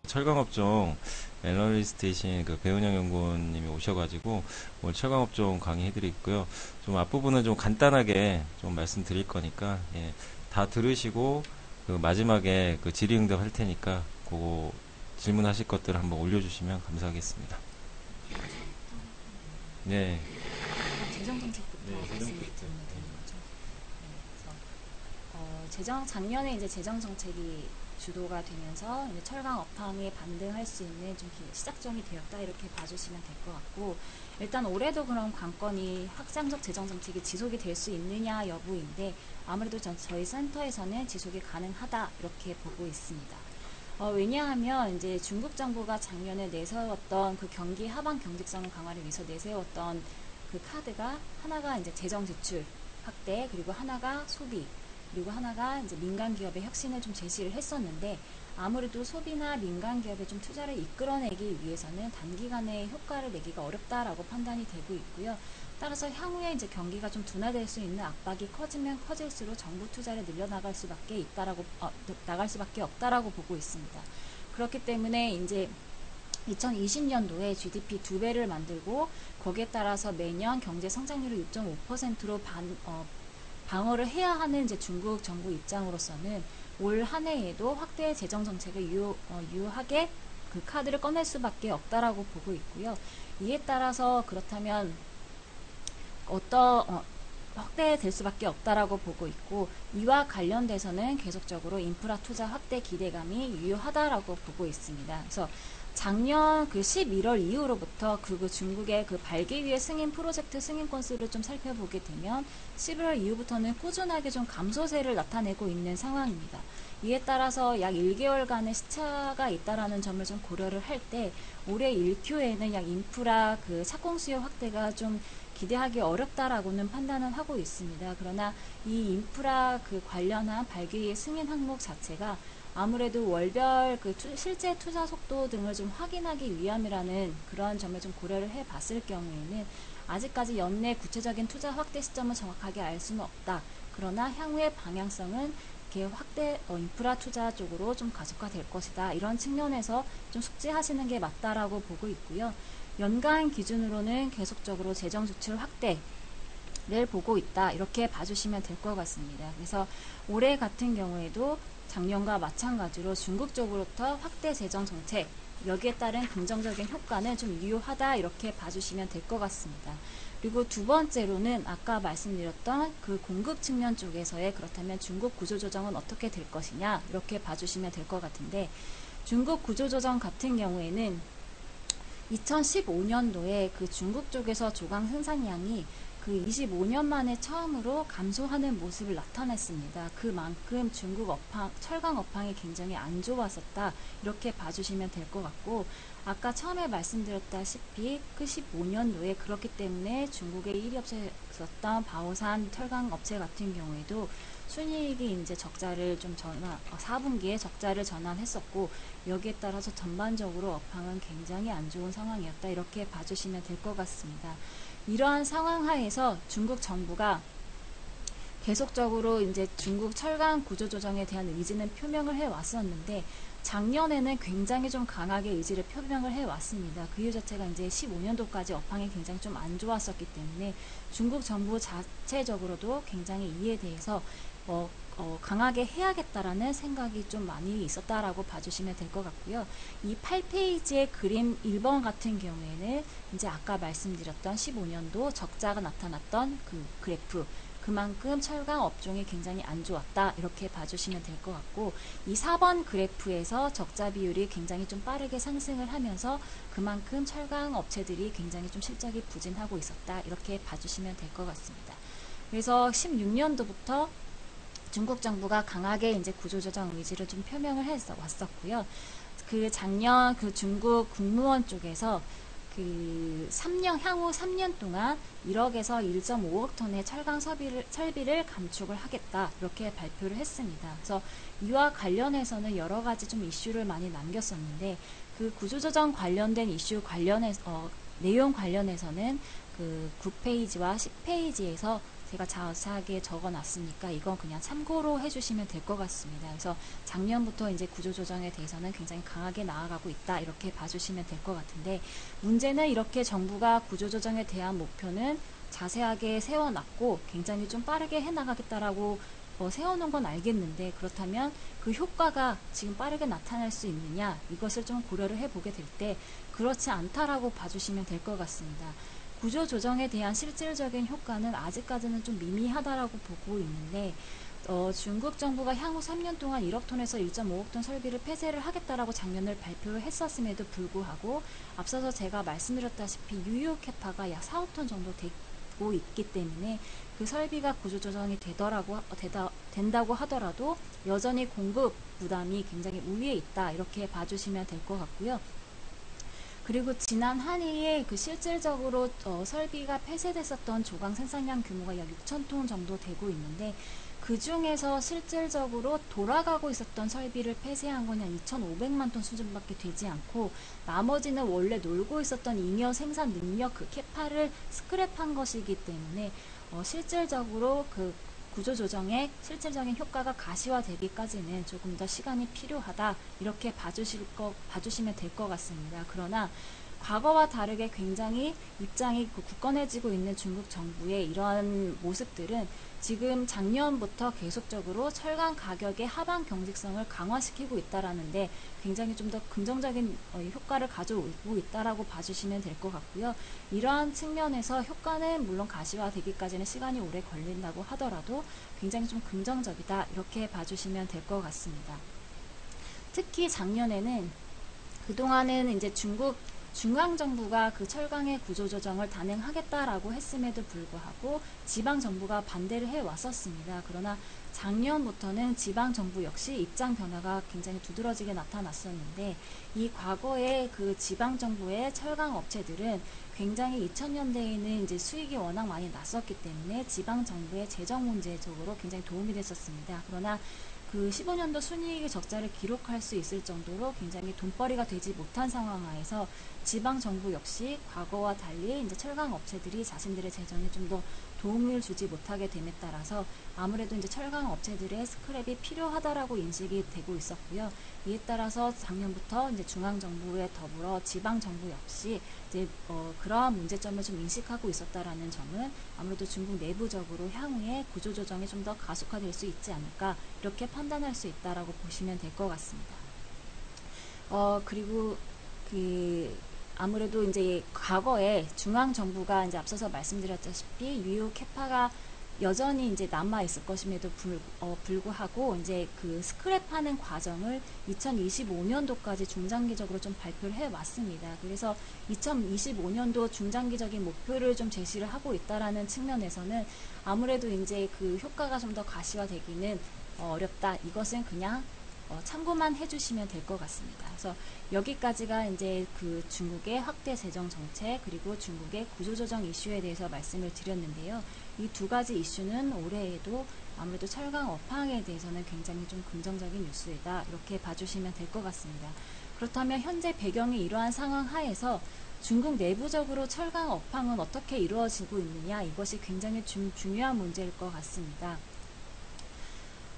철강업종 애널리스트이신 그 배은영 연구원님이 오셔가지고 오늘 철강업종 강의해드리고요. 좀 앞부분은 좀 간단하게 좀 말씀드릴 거니까 예, 다 들으시고 그 마지막에 그 질의응답 할 테니까 그거 질문하실 것들을 한번 올려주시면 감사하겠습니다. 네. 재정정책부터 네, 말씀을 재정부터. 드리면 되는 거죠. 네, 그래서 작년에 이제 재정정책이 주도가 되면서 이제 철강 업황에 반등할 수 있는 좀 시작점이 되었다 이렇게 봐주시면 될 것 같고, 일단 올해도 그럼 관건이 확장적 재정정책이 지속이 될 수 있느냐 여부인데 아무래도 저희 센터에서는 지속이 가능하다 이렇게 보고 있습니다. 왜냐하면 이제 중국 정부가 작년에 내세웠던 그 경기 하방 경직성 강화를 위해서 내세웠던 그 카드가 하나가 이제 재정 지출 확대, 그리고 하나가 소비, 그리고 하나가 이제 민간 기업의 혁신을 좀 제시를 했었는데, 아무래도 소비나 민간 기업의 좀 투자를 이끌어내기 위해서는 단기간에 효과를 내기가 어렵다라고 판단이 되고 있고요. 따라서 향후에 이제 경기가 좀 둔화될 수 있는 압박이 커지면 커질수록 정부 투자를 늘려나갈 수밖에 없다라고 보고 있습니다. 그렇기 때문에 이제 2020년도에 GDP 2배를 만들고 거기에 따라서 매년 경제 성장률을 6.5%로 방어를 해야 하는 이제 중국 정부 입장으로서는 올 한 해에도 확대 재정 정책을 유효하게 그 카드를 꺼낼 수밖에 없다라고 보고 있고요. 이에 따라서 그렇다면 확대될 수밖에 없다라고 보고 있고, 이와 관련돼서는 계속적으로 인프라 투자 확대 기대감이 유효하다라고 보고 있습니다. 그래서 작년 그 11월 이후로부터 그 중국의 그 발기위의 승인 프로젝트 승인 건수를 좀 살펴보게 되면 11월 이후부터는 꾸준하게 좀 감소세를 나타내고 있는 상황입니다. 이에 따라서 약 1개월간의 시차가 있다라는 점을 좀 고려를 할 때 올해 1Q에는 약 인프라 그 착공 수요 확대가 좀 기대하기 어렵다라고는 판단을 하고 있습니다. 그러나 이 인프라 그 관련한 발기의 승인 항목 자체가 아무래도 월별 그 실제 투자 속도 등을 좀 확인하기 위함이라는 그런 점을 좀 고려를 해 봤을 경우에는 아직까지 연내 구체적인 투자 확대 시점을 정확하게 알 수는 없다. 그러나 향후의 방향성은 이렇게 확대 인프라 투자 쪽으로 좀 가속화될 것이다. 이런 측면에서 좀 숙지하시는 게 맞다라고 보고 있고요. 연간 기준으로는 계속적으로 재정 지출 확대를 보고 있다. 이렇게 봐주시면 될 것 같습니다. 그래서 올해 같은 경우에도 작년과 마찬가지로 중국 쪽으로부터 확대 재정 정책, 여기에 따른 긍정적인 효과는 좀 유효하다 이렇게 봐주시면 될 것 같습니다. 그리고 두 번째로는 아까 말씀드렸던 그 공급 측면 쪽에서의 그렇다면 중국 구조조정은 어떻게 될 것이냐 이렇게 봐주시면 될 것 같은데, 중국 구조조정 같은 경우에는 2015년도에 그 중국 쪽에서 조강 생산량이 그 25년 만에 처음으로 감소하는 모습을 나타냈습니다. 그만큼 중국 철강 업황이 굉장히 안 좋았었다. 이렇게 봐주시면 될 것 같고, 아까 처음에 말씀드렸다시피 그 15년도에 그렇기 때문에 중국의 1위 업체였었던 바오산 철강 업체 같은 경우에도 순이익이 이제 적자를 좀 4분기에 적자를 전환했었고, 여기에 따라서 전반적으로 업황은 굉장히 안 좋은 상황이었다. 이렇게 봐주시면 될 것 같습니다. 이러한 상황 하에서 중국 정부가 계속적으로 이제 중국 철강 구조조정에 대한 의지는 표명을 해 왔었는데, 작년에는 굉장히 좀 강하게 의지를 표명을 해 왔습니다. 그 이유 자체가 이제 15년도까지 업황이 굉장히 좀 안 좋았었기 때문에 중국 정부 자체적으로도 굉장히 이에 대해서 강하게 해야겠다라는 생각이 좀 많이 있었다라고 봐주시면 될 것 같고요. 이 8페이지의 그림 1번 같은 경우에는 이제 아까 말씀드렸던 15년도 적자가 나타났던 그 그래프, 그만큼 철강 업종이 굉장히 안 좋았다 이렇게 봐주시면 될 것 같고, 이 4번 그래프에서 적자 비율이 굉장히 좀 빠르게 상승을 하면서 그만큼 철강 업체들이 굉장히 좀 실적이 부진하고 있었다 이렇게 봐주시면 될 것 같습니다. 그래서 16년도부터 중국 정부가 강하게 이제 구조조정 의지를 좀 표명을 해서 왔었고요. 그 작년 그 중국 국무원 쪽에서 그 향후 3년 동안 1억에서 1.5억 톤의 철강 설비를 감축을 하겠다 이렇게 발표를 했습니다. 그래서 이와 관련해서는 여러 가지 좀 이슈를 많이 남겼었는데, 그 구조조정 관련된 이슈 내용 관련해서는 그 9페이지와 10페이지에서 제가 자세하게 적어 놨으니까 이건 그냥 참고로 해주시면 될 것 같습니다. 그래서 작년부터 이제 구조조정에 대해서는 굉장히 강하게 나아가고 있다, 이렇게 봐주시면 될 것 같은데, 문제는 이렇게 정부가 구조조정에 대한 목표는 자세하게 세워놨고 굉장히 좀 빠르게 해나가겠다라고 세워놓은 건 알겠는데, 그렇다면 그 효과가 지금 빠르게 나타날 수 있느냐, 이것을 좀 고려를 해보게 될 때 그렇지 않다라고 봐주시면 될 것 같습니다. 구조조정에 대한 실질적인 효과는 아직까지는 좀 미미하다라고 보고 있는데, 중국 정부가 향후 3년 동안 1억 톤에서 1.5억 톤 설비를 폐쇄를 하겠다라고 작년을 발표를 했었음에도 불구하고, 앞서서 제가 말씀드렸다시피 유효 캐파가 약 4억 톤 정도 되고 있기 때문에 그 설비가 구조조정이 된다고 하더라도 여전히 공급 부담이 굉장히 우위에 있다, 이렇게 봐주시면 될 것 같고요. 그리고 지난 한 해에 그 실질적으로 설비가 폐쇄됐었던 조강 생산량 규모가 약 6,000톤 정도 되고 있는데, 그 중에서 실질적으로 돌아가고 있었던 설비를 폐쇄한 건 약 2,500만 톤 수준밖에 되지 않고, 나머지는 원래 놀고 있었던 잉여 생산 능력, 그 캐파를 스크랩한 것이기 때문에 실질적으로 그 구조조정의 실질적인 효과가 가시화되기까지는 조금 더 시간이 필요하다, 이렇게 봐주시면 될 것 같습니다. 그러나 과거와 다르게 굉장히 입장이 굳건해지고 있는 중국 정부의 이러한 모습들은 지금 작년부터 계속적으로 철강 가격의 하방 경직성을 강화시키고 있다라는데 굉장히 좀 더 긍정적인 효과를 가져오고 있다라고 봐주시면 될 것 같고요. 이러한 측면에서 효과는 물론 가시화되기까지는 시간이 오래 걸린다고 하더라도 굉장히 좀 긍정적이다, 이렇게 봐주시면 될 것 같습니다. 특히 작년에는 그동안은 이제 중국 중앙정부가 그 철강의 구조조정을 단행하겠다라고 했음에도 불구하고 지방정부가 반대를 해왔었습니다. 그러나 작년부터는 지방정부 역시 입장 변화가 굉장히 두드러지게 나타났었는데, 이 과거에 그 지방정부의 철강 업체들은 굉장히 2000년대에는 이제 수익이 워낙 많이 났었기 때문에 지방정부의 재정 문제적으로 굉장히 도움이 됐었습니다. 그러나 그 15년도 순이익의 적자를 기록할 수 있을 정도로 굉장히 돈벌이가 되지 못한 상황 하에서 지방정부 역시 과거와 달리 이제 철강 업체들이 자신들의 재정에 좀 더 도움을 주지 못하게 됨에 따라서 아무래도 이제 철강 업체들의 스크랩이 필요하다라고 인식이 되고 있었고요. 이에 따라서 작년부터 이제 중앙정부에 더불어 지방정부 역시 이제 그러한 문제점을 좀 인식하고 있었다라는 점은 아무래도 중국 내부적으로 향후에 구조조정이 좀 더 가속화될 수 있지 않을까, 이렇게 판단할 수 있다라고 보시면 될 것 같습니다. 그리고 아무래도 이제 과거에 중앙정부가 이제 앞서서 말씀드렸다시피 유효 캐파가 여전히 이제 남아 있을 것임에도 불구하고 이제 그 스크랩하는 과정을 2025년도까지 중장기적으로 좀 발표를 해 왔습니다. 그래서 2025년도 중장기적인 목표를 좀 제시를 하고 있다라는 측면에서는 아무래도 이제 그 효과가 좀 더 가시화되기는 어렵다. 이것은 그냥 참고만 해주시면 될 것 같습니다. 그래서 여기까지가 이제 그 중국의 확대 재정 정책, 그리고 중국의 구조조정 이슈에 대해서 말씀을 드렸는데요. 이 두 가지 이슈는 올해에도 아무래도 철강 업황에 대해서는 굉장히 좀 긍정적인 뉴스이다, 이렇게 봐주시면 될 것 같습니다. 그렇다면 현재 배경이 이러한 상황 하에서 중국 내부적으로 철강 업황은 어떻게 이루어지고 있느냐, 이것이 굉장히 중요한 문제일 것 같습니다.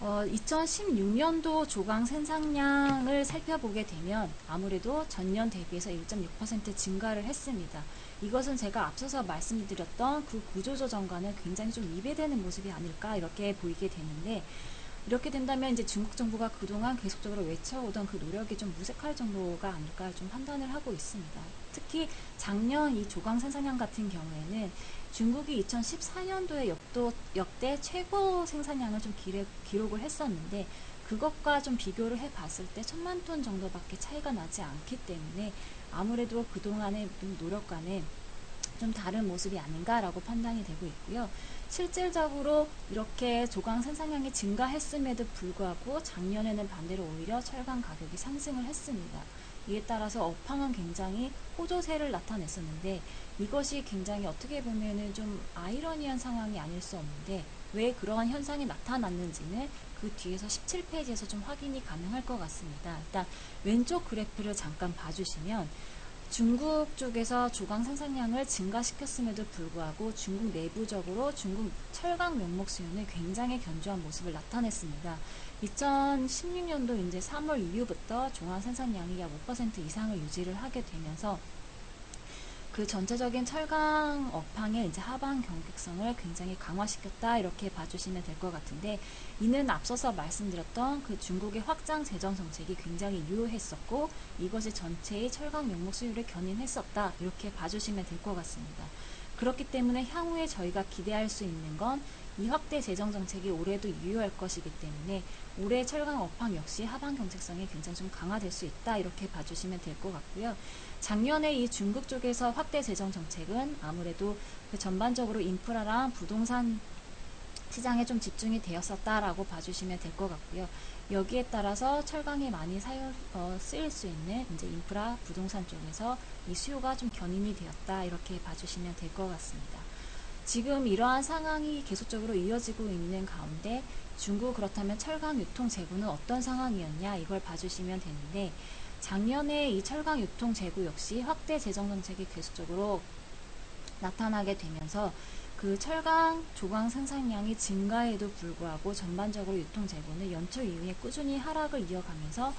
2016년도 조강 생산량을 살펴보게 되면 아무래도 전년 대비해서 1.6% 증가를 했습니다. 이것은 제가 앞서서 말씀드렸던 그 구조조정과는 굉장히 좀 위배되는 모습이 아닐까, 이렇게 보이게 되는데, 이렇게 된다면 이제 중국 정부가 그동안 계속적으로 외쳐오던 그 노력이 좀 무색할 정도가 아닐까 좀 판단을 하고 있습니다. 특히 작년 이 조강 생산량 같은 경우에는 중국이 2014년도에 역대 최고 생산량을 좀 기록을 했었는데, 그것과 좀 비교를 해봤을 때 1000만 톤 정도밖에 차이가 나지 않기 때문에 아무래도 그동안의 노력과는 좀 다른 모습이 아닌가라고 판단이 되고 있고요. 실질적으로 이렇게 조강 생산량이 증가했음에도 불구하고 작년에는 반대로 오히려 철강 가격이 상승을 했습니다. 이에 따라서 업황은 굉장히 호조세를 나타냈었는데, 이것이 굉장히 어떻게 보면은 좀 아이러니한 상황이 아닐 수 없는데, 왜 그러한 현상이 나타났는지는 그 뒤에서 17페이지에서 좀 확인이 가능할 것 같습니다. 일단 왼쪽 그래프를 잠깐 봐주시면 중국 쪽에서 조강 생산량을 증가시켰음에도 불구하고 중국 내부적으로 중국 철강 명목 수요는 굉장히 견조한 모습을 나타냈습니다. 2016년도 이제 3월 이후부터 조강 생산량이 약 5% 이상을 유지를 하게 되면서 그 전체적인 철강 업황의 이제 하방 경직성을 굉장히 강화시켰다 이렇게 봐주시면 될 것 같은데, 이는 앞서서 말씀드렸던 그 중국의 확장 재정 정책이 굉장히 유효했었고 이것이 전체의 철강 명목 수요를 견인했었다 이렇게 봐주시면 될 것 같습니다. 그렇기 때문에 향후에 저희가 기대할 수 있는 건 이 확대 재정 정책이 올해도 유효할 것이기 때문에 올해 철강 업황 역시 하방 경직성이 굉장히 좀 강화될 수 있다 이렇게 봐주시면 될 것 같고요. 작년에 이 중국 쪽에서 확대 재정 정책은 아무래도 그 전반적으로 인프라랑 부동산 시장에 좀 집중이 되었었다라고 봐주시면 될 것 같고요. 여기에 따라서 철강이 많이 쓰일 수 있는 이제 인프라 부동산 쪽에서 이 수요가 좀 견인이 되었다 이렇게 봐주시면 될 것 같습니다. 지금 이러한 상황이 계속적으로 이어지고 있는 가운데 중국 그렇다면 철강 유통 재고는 어떤 상황이었냐 이걸 봐주시면 되는데, 작년에 이 철강 유통 재고 역시 확대 재정 정책이 계속적으로 나타나게 되면서 그 철강 조강 생산량이 증가에도 불구하고 전반적으로 유통 재고는 연초 이후에 꾸준히 하락을 이어가면서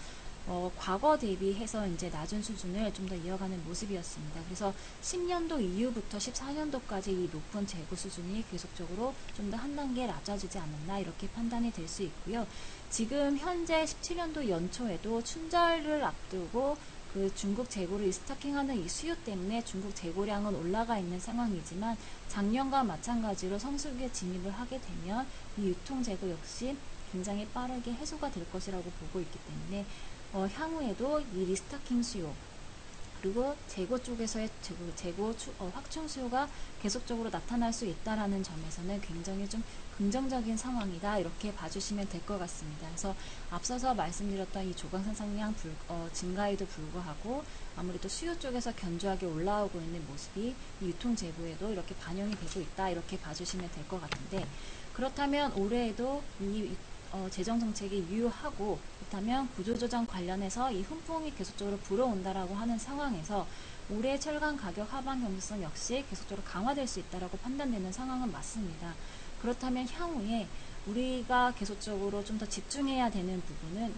과거 대비해서 이제 낮은 수준을 좀 더 이어가는 모습이었습니다. 그래서 10년도 이후부터 14년도까지 이 높은 재고 수준이 계속적으로 좀 더 한 단계 낮아지지 않았나 이렇게 판단이 될 수 있고요. 지금 현재 17년도 연초에도 춘절을 앞두고 그 중국 재고를 리스타킹하는 이 수요 때문에 중국 재고량은 올라가 있는 상황이지만 작년과 마찬가지로 성수기에 진입을 하게 되면 이 유통 재고 역시 굉장히 빠르게 해소가 될 것이라고 보고 있기 때문에 향후에도 이 리스타킹 수요 그리고 재고 쪽에서의 재고 확충 수요가 계속적으로 나타날 수 있다라는 점에서는 굉장히 좀 긍정적인 상황이다 이렇게 봐주시면 될 것 같습니다. 그래서 앞서서 말씀드렸던 이 조강 생산량 증가에도 불구하고 아무래도 수요 쪽에서 견조하게 올라오고 있는 모습이 이 유통 재고에도 이렇게 반영이 되고 있다 이렇게 봐주시면 될 것 같은데, 그렇다면 올해에도 이 재정 정책이 유효하고 그렇다면 구조조정 관련해서 이 훈풍이 계속적으로 불어온다라고 하는 상황에서 올해 철강 가격 하방 경직성 역시 계속적으로 강화될 수 있다라고 판단되는 상황은 맞습니다. 그렇다면 향후에 우리가 계속적으로 좀 더 집중해야 되는 부분은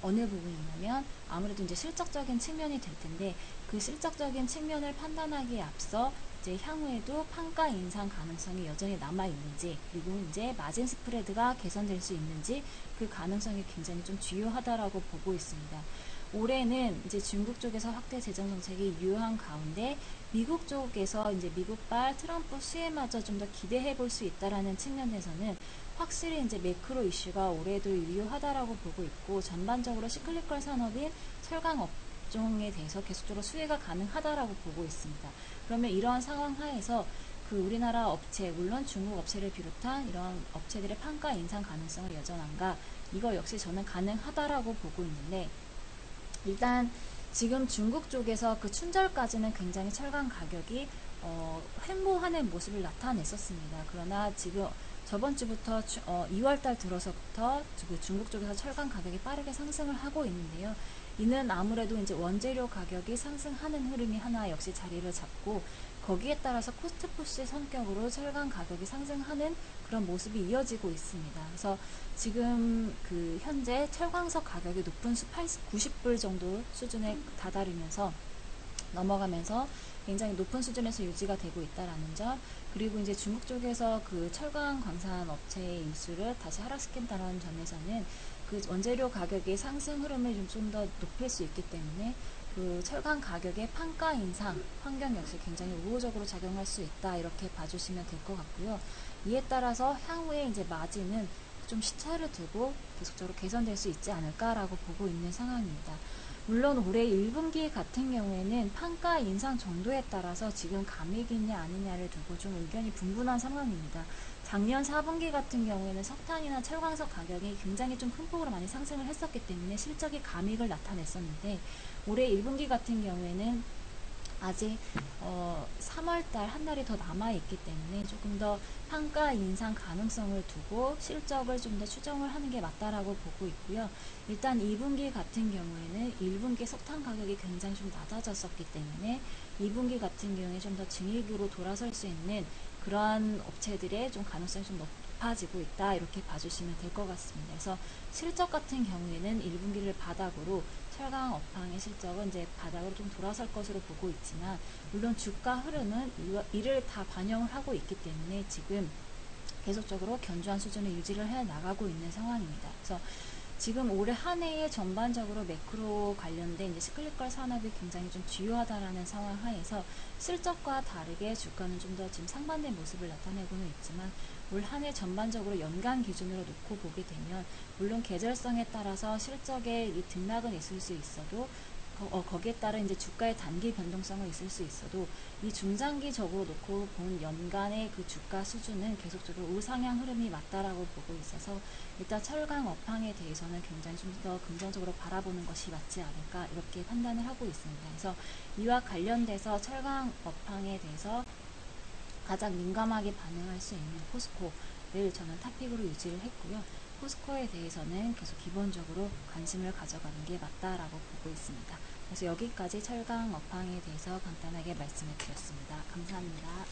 어느 부분이냐면 아무래도 이제 실적적인 측면이 될 텐데, 그 실적적인 측면을 판단하기에 앞서 이제 향후에도 판가 인상 가능성이 여전히 남아 있는지, 그리고 이제 마진 스프레드가 개선될 수 있는지 그 가능성이 굉장히 좀 주요하다라고 보고 있습니다. 올해는 이제 중국 쪽에서 확대 재정 정책이 유효한 가운데 미국 쪽에서 이제 미국발 트럼프 수혜마저 좀 더 기대해 볼 수 있다라는 측면에서는 확실히 이제 매크로 이슈가 올해도 유효하다라고 보고 있고, 전반적으로 시클리컬 산업인 철강 업종에 대해서 계속적으로 수혜가 가능하다라고 보고 있습니다. 그러면 이러한 상황 하에서 그 우리나라 업체, 물론 중국 업체를 비롯한 이런 업체들의 판가 인상 가능성은 여전한가? 이거 역시 저는 가능하다라고 보고 있는데, 일단 지금 중국 쪽에서 그 춘절까지는 굉장히 철강 가격이 횡보하는 모습을 나타냈었습니다. 그러나 지금 저번 주부터 2월달 들어서부터 그 중국 쪽에서 철강 가격이 빠르게 상승을 하고 있는데요. 이는 아무래도 이제 원재료 가격이 상승하는 흐름이 하나 역시 자리를 잡고, 거기에 따라서 코스트 푸시 성격으로 철강 가격이 상승하는 그런 모습이 이어지고 있습니다. 그래서 지금 그 현재 철광석 가격이 높은 90불 정도 수준에 다다르면서 넘어가면서 굉장히 높은 수준에서 유지가 되고 있다라는 점, 그리고 이제 중국 쪽에서 그 철강 광산 업체의 인수를 다시 하락시킨다는 점에서는 그 원재료 가격의 상승 흐름을 좀 더 높일 수 있기 때문에 그 철강 가격의 판가 인상 환경 역시 굉장히 우호적으로 작용할 수 있다 이렇게 봐주시면 될 것 같고요. 이에 따라서 향후에 이제 마진은 좀 시차를 두고 계속적으로 개선될 수 있지 않을까라고 보고 있는 상황입니다. 물론 올해 1분기 같은 경우에는 판가 인상 정도에 따라서 지금 감익이 있냐 아니냐를 두고 좀 의견이 분분한 상황입니다. 작년 4분기 같은 경우에는 석탄이나 철광석 가격이 굉장히 좀 큰 폭으로 많이 상승을 했었기 때문에 실적이 감익을 나타냈었는데, 올해 1분기 같은 경우에는 아직 3월달 한 달이 더 남아있기 때문에 조금 더 판가 인상 가능성을 두고 실적을 좀 더 추정을 하는 게 맞다라고 보고 있고요. 일단 2분기 같은 경우에는 1분기 석탄 가격이 굉장히 좀 낮아졌었기 때문에 2분기 같은 경우에 좀 더 증익으로 돌아설 수 있는 그러한 업체들의 좀 가능성이 좀 높아지고 있다, 이렇게 봐주시면 될 것 같습니다. 그래서 실적 같은 경우에는 1분기를 바닥으로 철강 업황의 실적은 이제 바닥으로 좀 돌아설 것으로 보고 있지만, 물론 주가 흐름은 이를 다 반영을 하고 있기 때문에 지금 계속적으로 견조한 수준을 유지를 해 나가고 있는 상황입니다. 그래서 지금 올해 한 해에 전반적으로 매크로 관련된 이제 시클리컬 산업이 굉장히 좀 주요하다라는 상황 하에서 실적과 다르게 주가는 좀 더 지금 상반된 모습을 나타내고는 있지만, 올 한 해 전반적으로 연간 기준으로 놓고 보게 되면 물론 계절성에 따라서 실적의 이 등락은 있을 수 있어도 거기에 따른 이제 주가의 단기 변동성은 있을 수 있어도 이 중장기적으로 놓고 본 연간의 그 주가 수준은 계속적으로 우상향 흐름이 맞다라고 보고 있어서 일단 철강 업황에 대해서는 굉장히 좀 더 긍정적으로 바라보는 것이 맞지 않을까, 이렇게 판단을 하고 있습니다. 그래서 이와 관련돼서 철강 업황에 대해서 가장 민감하게 반응할 수 있는 포스코를 저는 탑픽으로 유지를 했고요. 포스코에 대해서는 계속 기본적으로 관심을 가져가는 게 맞다라고 보고 있습니다. 그래서 여기까지 철강 업황에 대해서 간단하게 말씀을 드렸습니다. 감사합니다.